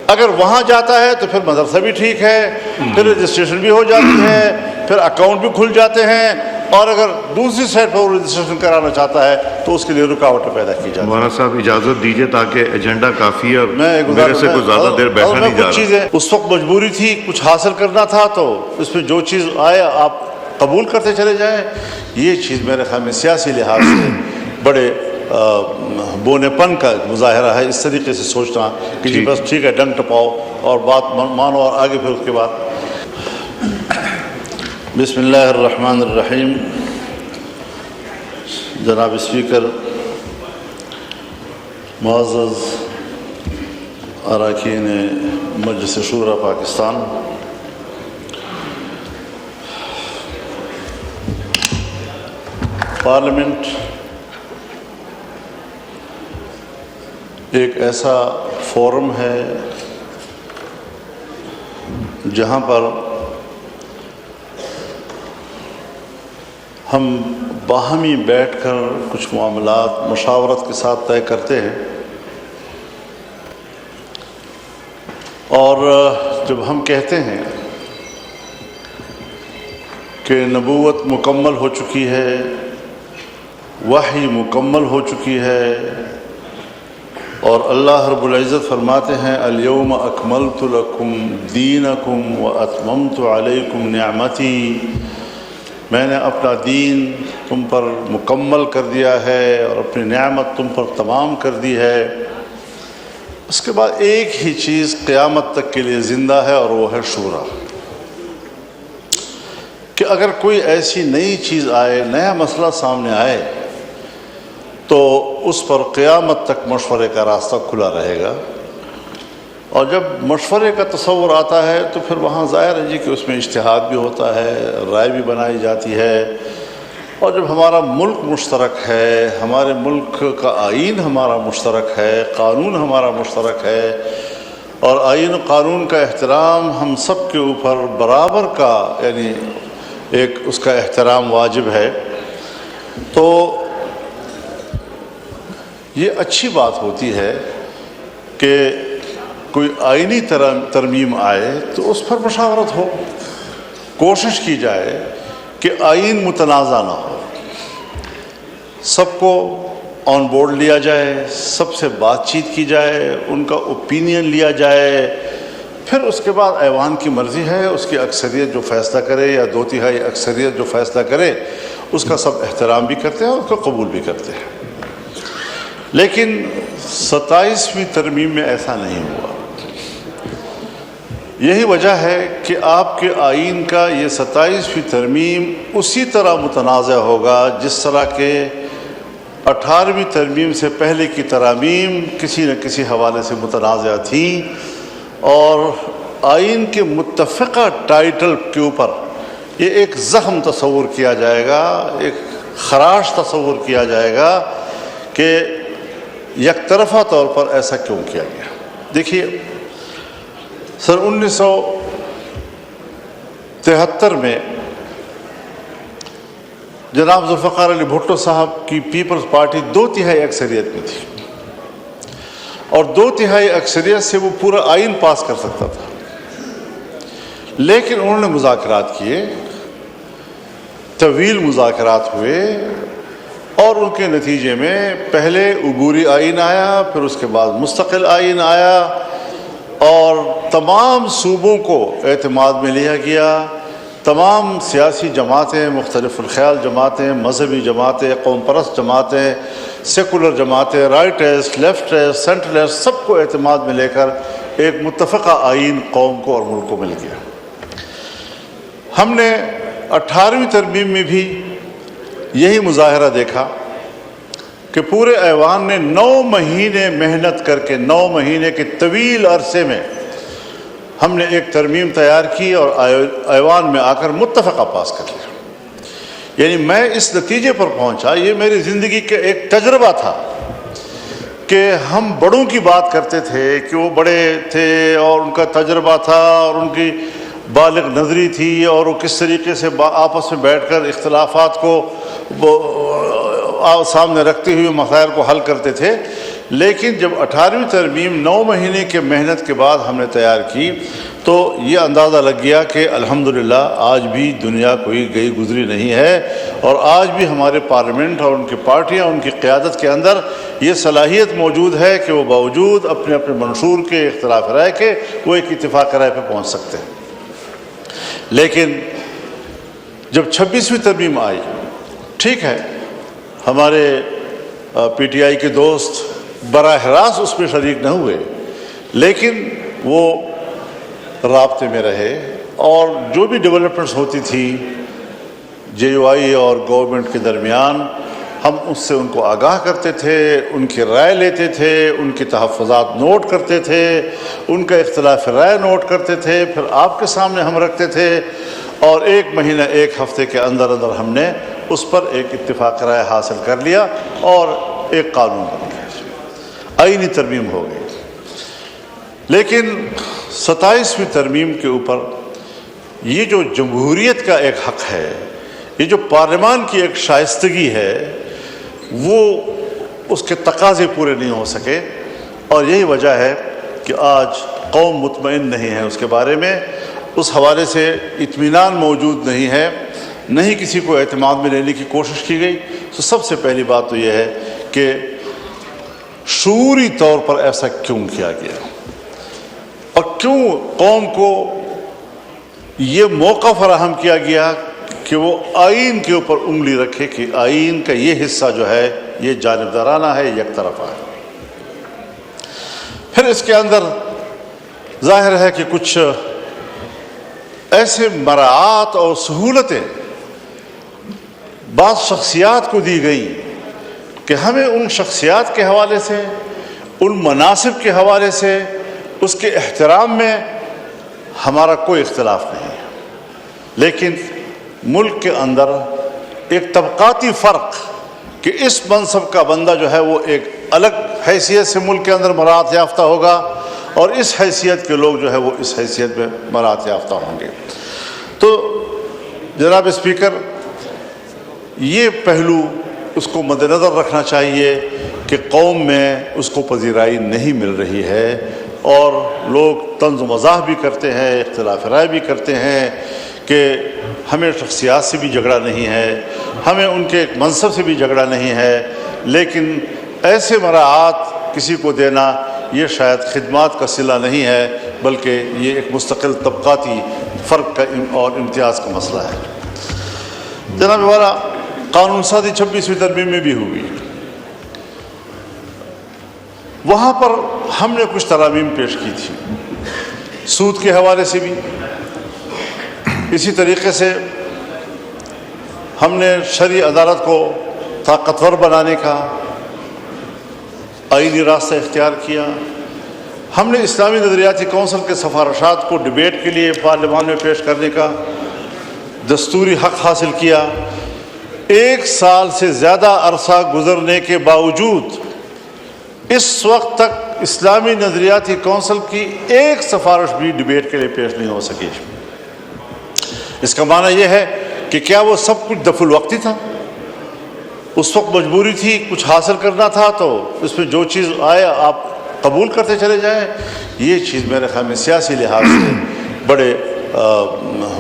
اگر وہاں جاتا ہے تو پھر مدرسہ بھی ٹھیک ہے، پھر رجسٹریشن بھی ہو جاتی ہے، پھر اکاؤنٹ بھی کھل جاتے ہیں، اور اگر دوسری سائٹ پر وہ رجسٹریشن کرانا چاہتا ہے تو اس کے لیے رکاوٹیں پیدا کی جاتی ہیں۔ مولانا صاحب اجازت دیجیے تاکہ ایجنڈا کافی ہے اور میں میرے سے کوئی زیادہ دیر بیٹھا نہیں جا کچھ رہا۔ چیزیں اس وقت مجبوری تھی، کچھ حاصل کرنا تھا، تو اس میں جو چیز آئے آپ قبول کرتے چلے جائیں۔ یہ چیز میرے خیال میں سیاسی لحاظ سے بڑے بونے پن کا مظاہرہ ہے، اس طریقے سے سوچنا کہ جی بس ٹھیک ہے ڈنگ ٹپاؤ اور بات مانو اور آگے پھر اس کے بعد۔ بسم اللہ الرحمن الرحیم۔ جناب اسپیکر، معزز اراکین مجلس شورا پاکستان، پارلیمنٹ ایک ایسا فورم ہے جہاں پر ہم باہمی بیٹھ کر کچھ معاملات مشاورت کے ساتھ طے کرتے ہیں، اور جب ہم کہتے ہیں کہ نبوت مکمل ہو چکی ہے، وحی مکمل ہو چکی ہے، اور اللہ رب العزت فرماتے ہیں الیوم اکملت لکم دینکم واتممت علیکم نعمتی، میں نے اپنا دین تم پر مکمل کر دیا ہے اور اپنی نعمت تم پر تمام کر دی ہے۔ اس کے بعد ایک ہی چیز قیامت تک کے لیے زندہ ہے اور وہ ہے شورا، کہ اگر کوئی ایسی نئی چیز آئے، نیا مسئلہ سامنے آئے تو اس پر قیامت تک مشورے کا راستہ کھلا رہے گا، اور جب مشورے کا تصور آتا ہے تو پھر وہاں ظاہر ہے جی کہ اس میں اجتہاد بھی ہوتا ہے، رائے بھی بنائی جاتی ہے، اور جب ہمارا ملک مشترک ہے، ہمارے ملک کا آئین ہمارا مشترک ہے، قانون ہمارا مشترک ہے، اور آئین و قانون کا احترام ہم سب کے اوپر برابر کا یعنی ایک اس کا احترام واجب ہے، تو یہ اچھی بات ہوتی ہے کہ کوئی آئینی ترمیم آئے تو اس پر مشاورت ہو، کوشش کی جائے کہ آئین متنازع نہ ہو، سب کو آن بورڈ لیا جائے، سب سے بات چیت کی جائے، ان کا اوپینین لیا جائے، پھر اس کے بعد ایوان کی مرضی ہے، اس کی اکثریت جو فیصلہ کرے یا 2/3 اکثریت جو فیصلہ کرے اس کا سب احترام بھی کرتے ہیں اور اس کو قبول بھی کرتے ہیں۔ لیکن 27ویں ترمیم میں ایسا نہیں ہوا۔ یہی وجہ ہے کہ آپ کے آئین کا یہ 27ویں ترمیم اسی طرح متنازع ہوگا جس طرح کہ 18ویں ترمیم سے پہلے کی ترامیم کسی نہ کسی حوالے سے متنازع تھیں، اور آئین کے متفقہ ٹائٹل کے اوپر یہ ایک زخم تصور کیا جائے گا، ایک خراش تصور کیا جائے گا کہ یک طرفہ طور پر ایسا کیوں کیا گیا۔ دیکھیے سن 1973 میں جناب ذوالفقار علی بھٹو صاحب کی پیپلز پارٹی 2/3 اکثریت میں تھی، اور 2/3 اکثریت سے وہ پورا آئین پاس کر سکتا تھا، لیکن انہوں نے مذاکرات کیے، طویل مذاکرات ہوئے، اور ان کے نتیجے میں پہلے عبوری آئین آیا، پھر اس کے بعد مستقل آئین آیا، اور تمام صوبوں کو اعتماد میں لیا گیا۔ تمام سیاسی جماعتیں، مختلف الخیال جماعتیں، مذہبی جماعتیں، قوم پرست جماعتیں، سیکولر جماعتیں، رائٹسٹ، لیفٹسٹ، سینٹرلسٹ، سب کو اعتماد میں لے کر ایک متفقہ آئین قوم کو اور ملک کو مل گیا۔ ہم نے 18ویں ترمیم میں بھی یہی مظاہرہ دیکھا کہ پورے ایوان نے 9 مہینے محنت کر کے 9 مہینے کے طویل عرصے میں ہم نے ایک ترمیم تیار کی اور ایوان میں آ کر متفقہ پاس کر لیا۔ یعنی میں اس نتیجے پر پہنچا، یہ میری زندگی کا ایک تجربہ تھا کہ ہم بڑوں کی بات کرتے تھے کہ وہ بڑے تھے اور ان کا تجربہ تھا اور ان کی بالغ نظری تھی، اور وہ کس طریقے سے آپس میں بیٹھ کر اختلافات کو سامنے رکھتے ہوئے مسائل کو حل کرتے تھے، لیکن جب 18ویں ترمیم 9 مہینے کے محنت کے بعد ہم نے تیار کی تو یہ اندازہ لگ گیا کہ الحمدللہ آج بھی دنیا کوئی گئی گزری نہیں ہے، اور آج بھی ہمارے پارلیمنٹ اور ان کی پارٹیاں، ان کی قیادت کے اندر یہ صلاحیت موجود ہے کہ وہ باوجود اپنے اپنے منشور کے، اختلاف رائے کے، وہ ایک اتفاق رائے پہ پہنچ سکتے ہیں۔ لیکن جب 26ویں ترمیم آئی، ٹھیک ہے ہمارے پی ٹی آئی کے دوست براہ راست اس میں شریک نہ ہوئے، لیکن وہ رابطے میں رہے، اور جو بھی ڈیولپمنٹس ہوتی تھی جے یو آئی اور گورنمنٹ کے درمیان، ہم اس سے ان کو آگاہ کرتے تھے، ان کی رائے لیتے تھے، ان کی تحفظات نوٹ کرتے تھے، ان کا اختلاف رائے نوٹ کرتے تھے، پھر آپ کے سامنے ہم رکھتے تھے، اور 1 مہینہ 1 ہفتے کے اندر ہم نے اس پر ایک اتفاق رائے حاصل کر لیا اور ایک قانون بن گیا، آئینی ترمیم ہو گئی۔ لیکن 27ویں ترمیم کے اوپر یہ جو جمہوریت کا ایک حق ہے، یہ جو پارلیمان کی ایک شائستگی ہے، وہ اس کے تقاضے پورے نہیں ہو سکے، اور یہی وجہ ہے کہ آج قوم مطمئن نہیں ہے اس کے بارے میں، اس حوالے سے اطمینان موجود نہیں ہے، نہیں کسی کو اعتماد میں لینے کی کوشش کی گئی۔ تو سب سے پہلی بات تو یہ ہے کہ شعوری طور پر ایسا کیوں کیا گیا، اور کیوں قوم کو یہ موقع فراہم کیا گیا کہ وہ آئین کے اوپر انگلی رکھے کہ آئین کا یہ حصہ جو ہے یہ جانبدارانہ ہے، یک طرفہ ہے۔ پھر اس کے اندر ظاہر ہے کہ کچھ ایسے مراعات اور سہولتیں بعض شخصیات کو دی گئی کہ ہمیں ان شخصیات کے حوالے سے، ان مناصب کے حوالے سے، اس کے احترام میں ہمارا کوئی اختلاف نہیں ہے، لیکن ملک کے اندر ایک طبقاتی فرق کہ اس منصب کا بندہ جو ہے وہ ایک الگ حیثیت سے ملک کے اندر مراعات یافتہ ہوگا، اور اس حیثیت کے لوگ جو ہے وہ اس حیثیت میں مراعات یافتہ ہوں گے۔ تو جناب اسپیکر، یہ پہلو اس کو مد نظر رکھنا چاہیے کہ قوم میں اس کو پذیرائی نہیں مل رہی ہے، اور لوگ طنز و مزاح بھی کرتے ہیں، اختلاف رائے بھی کرتے ہیں کہ ہمیں شخصیات سے بھی جھگڑا نہیں ہے، ہمیں ان کے ایک منصب سے بھی جھگڑا نہیں ہے، لیکن ایسے مراعات کسی کو دینا یہ شاید خدمات کا صلہ نہیں ہے، بلکہ یہ ایک مستقل طبقاتی فرق کا اور امتیاز کا مسئلہ ہے۔ جناب والا، قانون سازی 26ویں ترمیم میں بھی ہوئی، وہاں پر ہم نے کچھ ترامیم پیش کی تھی، سود کے حوالے سے بھی اسی طریقے سے ہم نے شرعی عدالت کو طاقتور بنانے کا آئینی راستہ اختیار کیا، ہم نے اسلامی نظریاتی کونسل کے سفارشات کو ڈیبیٹ کے لیے پارلیمان میں پیش کرنے کا دستوری حق حاصل کیا۔ 1 سال سے زیادہ عرصہ گزرنے کے باوجود اس وقت تک اسلامی نظریاتی کونسل کی ایک سفارش بھی ڈیبیٹ کے لیے پیش نہیں ہو سکی۔ اس کا معنی یہ ہے کہ کیا وہ سب کچھ دفع الوقتی تھا؟ اس وقت مجبوری تھی، کچھ حاصل کرنا تھا تو اس میں جو چیز آئے آپ قبول کرتے چلے جائیں؟ یہ چیز میرے خیال میں سیاسی لحاظ سے بڑے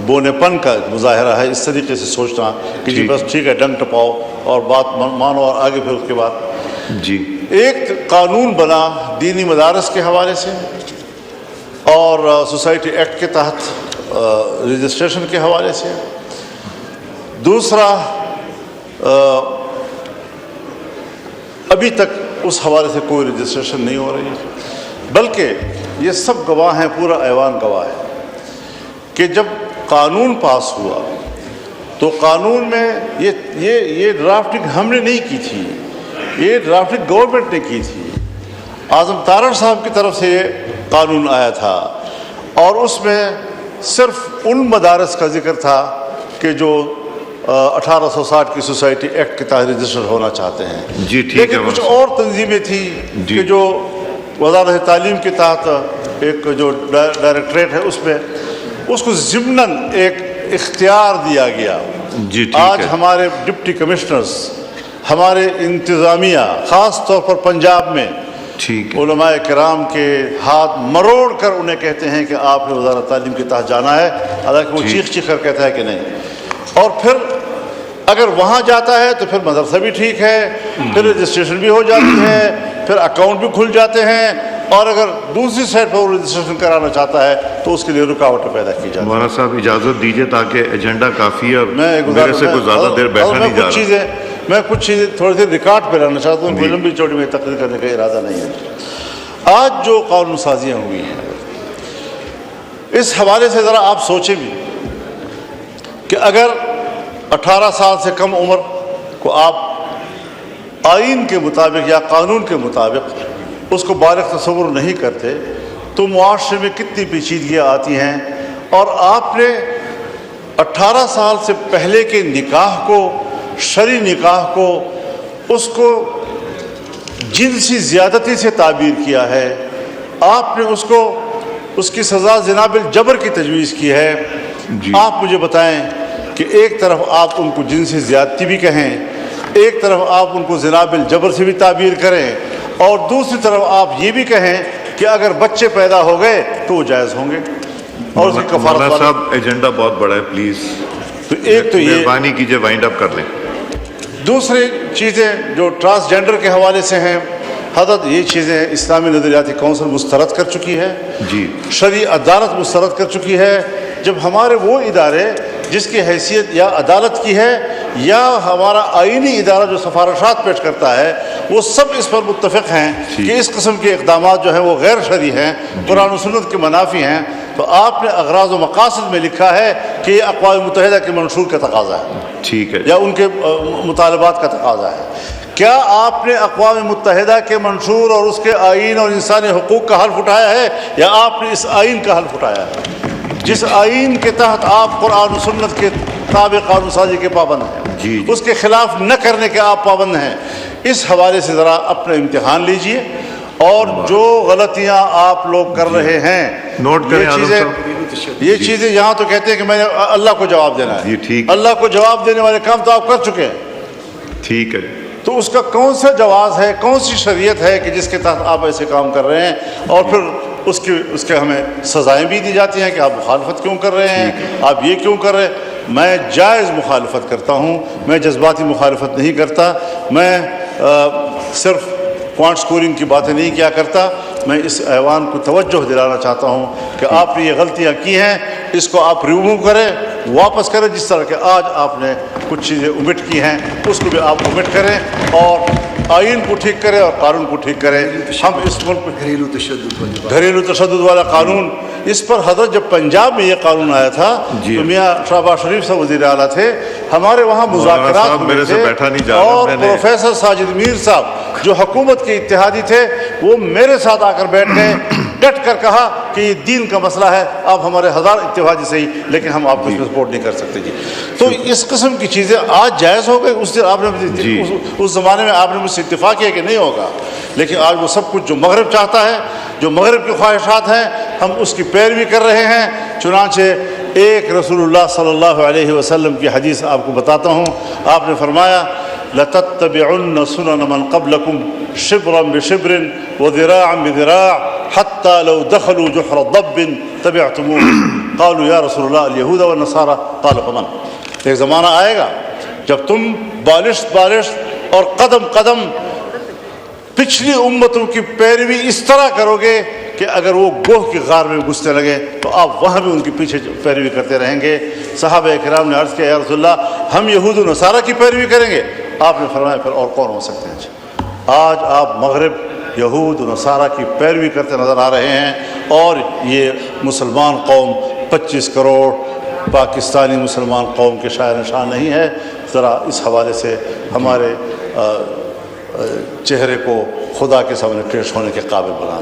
بونے پن کا مظاہرہ ہے، اس طریقے سے سوچنا کہ جی بس ٹھیک ہے ڈنگ ٹپاؤ اور بات مانو، اور آگے پھر اس کے بعد جی ایک قانون بنا دینی مدارس کے حوالے سے اور سوسائٹی ایکٹ کے تحت رجسٹریشن کے حوالے سے، دوسرا ابھی تک اس حوالے سے کوئی رجسٹریشن نہیں ہو رہی، بلکہ یہ سب گواہ ہیں، پورا ایوان گواہ ہے کہ جب قانون پاس ہوا تو قانون میں یہ ڈرافٹنگ ہم نے نہیں کی تھی، یہ ڈرافٹنگ گورنمنٹ نے کی تھی، اعظم تارڑ صاحب کی طرف سے یہ قانون آیا تھا، اور اس میں صرف ان مدارس کا ذکر تھا کہ جو 1860 کی سوسائٹی ایکٹ کے تحت رجسٹر ہونا چاہتے ہیں، جی ٹھیک ہے، لیکن کچھ اور تنظیمیں تھیں کہ جو وزارت تعلیم کے تحت ایک جو ڈائریکٹریٹ ہے اس میں اس کو ضمناً ایک اختیار دیا گیا۔ جی ٹھیک آج ہے، ہمارے ڈپٹی کمشنرز، ہمارے انتظامیہ خاص طور پر پنجاب میں ٹھیک ہے، علماء کرام کے ہاتھ مروڑ کر انہیں کہتے ہیں کہ آپ نے وزارت تعلیم کے تحت جانا ہے، حالانکہ وہ چیخ چیخ کر کہتا ہے کہ نہیں۔ اور پھر اگر وہاں جاتا ہے تو پھر مدرسہ بھی ٹھیک ہے، پھر رجسٹریشن بھی ہو جاتی ہے، پھر اکاؤنٹ بھی کھل جاتے ہیں، اور اگر دوسری سائٹ پر وہ رجسٹریشن کرانا چاہتا ہے تو اس کے لیے رکاوٹیں پیدا کی جاتی ہیں۔ مولانا صاحب اجازت دیجیے تاکہ ایجنڈا کافی ہے اور میں میرے سے کچھ زیادہ دیر بیٹھا نہیں جا رہا۔ میں کچھ چیزیں تھوڑی دیر ریکارڈ پہ لانا چاہتا ہوں، کوئی لمبی چوڑی میں تقریر کرنے کا ارادہ نہیں ہے۔ آج جو قانون سازیاں ہوئی ہیں اس حوالے سے ذرا آپ سوچیں بھی کہ اگر 18 سال سے کم عمر کو آپ آئین کے مطابق یا قانون کے مطابق اس کو بالغ تصور نہیں کرتے تو معاشرے میں کتنی پیچیدگیاں آتی ہیں، اور آپ نے 18 سال سے پہلے کے نکاح کو، شرعی نکاح کو، اس کو جنسی زیادتی سے تعبیر کیا ہے، آپ نے اس کی سزا زنا بالجبر کی تجویز کی ہے۔ آپ مجھے بتائیں کہ ایک طرف آپ ان کو جنسی زیادتی بھی کہیں، ایک طرف آپ ان کو زنا بالجبر سے بھی تعبیر کریں، اور دوسری طرف آپ یہ بھی کہیں کہ اگر بچے پیدا ہو گئے تو وہ جائز ہوں گے اور اس کی کفارت مولانا صاحب ایجنڈا بہت بڑا ہے، پلیز تو ایک تو یہ مہربانی کیجیے وائنڈ اپ کر لیں۔ دوسری چیزیں جو ٹرانسجینڈر کے حوالے سے ہیں، حضرت یہ چیزیں اسلامی نظریاتی کونسل مسترد کر چکی ہے، جی شرعی عدالت مسترد کر چکی ہے۔ جب ہمارے وہ ادارے جس کی حیثیت یا عدالت کی ہے یا ہمارا آئینی ادارہ جو سفارشات پیش کرتا ہے، وہ سب اس پر متفق ہیں کہ اس قسم کے اقدامات جو ہیں وہ غیر شرعی ہیں، قرآن و سنت کے منافی ہیں، تو آپ نے اغراض و مقاصد میں لکھا ہے کہ یہ اقوام متحدہ کے منشور کا تقاضا ہے، ٹھیک ہے، یا ان کے مطالبات کا تقاضا ہے۔ کیا آپ نے اقوام متحدہ کے منشور اور اس کے آئین اور انسانی حقوق کا حلف اٹھایا ہے، یا آپ نے اس آئین کا حلف اٹھایا ہے جس آئین کے تحت آپ قرآن و سنت کے تابع قانون سازی کے پابند ہیں، اس کے خلاف نہ کرنے کے آپ پابند ہیں؟ اس حوالے سے ذرا اپنا امتحان لیجئے، اور جو غلطیاں آپ لوگ کر رہے ہیں، نوٹ کریں یہ چیزیں یہاں تو کہتے ہیں کہ میں نے اللہ کو جواب دینا ہے، اللہ کو جواب دینے والے کام تو آپ کر چکے ہیں، ٹھیک ہے، تو اس کا کون سا جواز ہے، کون سی شریعت ہے کہ جس کے تحت آپ ایسے کام کر رہے ہیں، اور پھر اس کے ہمیں سزائیں بھی دی جاتی ہیں کہ آپ مخالفت کیوں کر رہے ہیں، آپ یہ کیوں کر رہے ہیں؟ میں جائز مخالفت کرتا ہوں، میں جذباتی مخالفت نہیں کرتا، میں صرف پوائنٹ سکورنگ کی باتیں نہیں کیا کرتا، میں اس ایوان کو توجہ دلانا چاہتا ہوں کہ آپ نے یہ غلطیاں کی ہیں، اس کو آپ ریموو کریں، واپس کریں، جس طرح کہ آج آپ نے کچھ چیزیں omit کی ہیں اس کو بھی آپ omit کریں، اور آئین کو ٹھیک کریں اور قانون کو ٹھیک کریں۔ ہم اس ملک میں گھریلو تشدد والا قانون، اس پر حضرت جب پنجاب میں یہ قانون آیا تھا تو میاں شہباز شریف صاحب وزیر اعلیٰ تھے، ہمارے وہاں مذاکرات ہوئے تھے، اور پروفیسر ساجد میر صاحب جو حکومت کے اتحادی تھے وہ میرے ساتھ آ کر بیٹھ گئے، ڈٹ کر کہا کہ یہ دین کا مسئلہ ہے، آپ ہمارے ہزار اتحادی صحیح لیکن ہم آپ کو اس میں سپورٹ نہیں کر سکتے جی۔ تو اس قسم کی چیزیں آج جائز ہو گئی، اس دن آپ نے اس زمانے میں آپ نے مجھ سے اتفاق کیا کہ نہیں ہوگا، لیکن آج وہ سب کچھ جو مغرب چاہتا ہے، جو مغرب کی خواہشات ہیں، ہم اس کی پیروی کر رہے ہیں۔ چنانچہ ایک رسول اللہ صلی اللہ علیہ وسلم کی حدیث آپ کو بتاتا ہوں، آپ نے فرمایا لَتَتَّبِعُنَّ سُنَنَ مَنْ قَبْلَكُمْ شِبْرًا بِشِبْرٍ وَذِرَاعًا بِذِرَاعٍ حَتَّى لَوْ دَخَلُوا جُحْرَ ضَبٍّ تَبِعْتُمُوهُ قَالُوا يَا رسول اللہ الْيَهُودَ وَالنَّصَارَى قَالَ فَمَنْ۔ ایک زمانہ آئے گا جب تم بالشت اور قدم قدم پچھلی امتوں کی پیروی اس طرح کرو گے کہ اگر وہ گوہ کی غار میں گھسنے لگے تو آپ وہاں بھی ان کے پیچھے پیروی کرتے رہیں گے۔ صحابہ کرام نے عرض کیا یا رسول اللہ ہم یہود و نصارہ کی پیروی کریں گے؟ آپ نے فرمایا پھر اور کون ہو سکتے ہیں؟ آج آپ مغرب یہود و نصارہ کی پیروی کرتے نظر آ رہے ہیں، اور یہ مسلمان قوم 25 کروڑ پاکستانی مسلمان قوم کے شاعر نشان نہیں ہے۔ ذرا اس حوالے سے ہمارے چہرے کو خدا کے سامنے پیش ہونے کے قابل بنا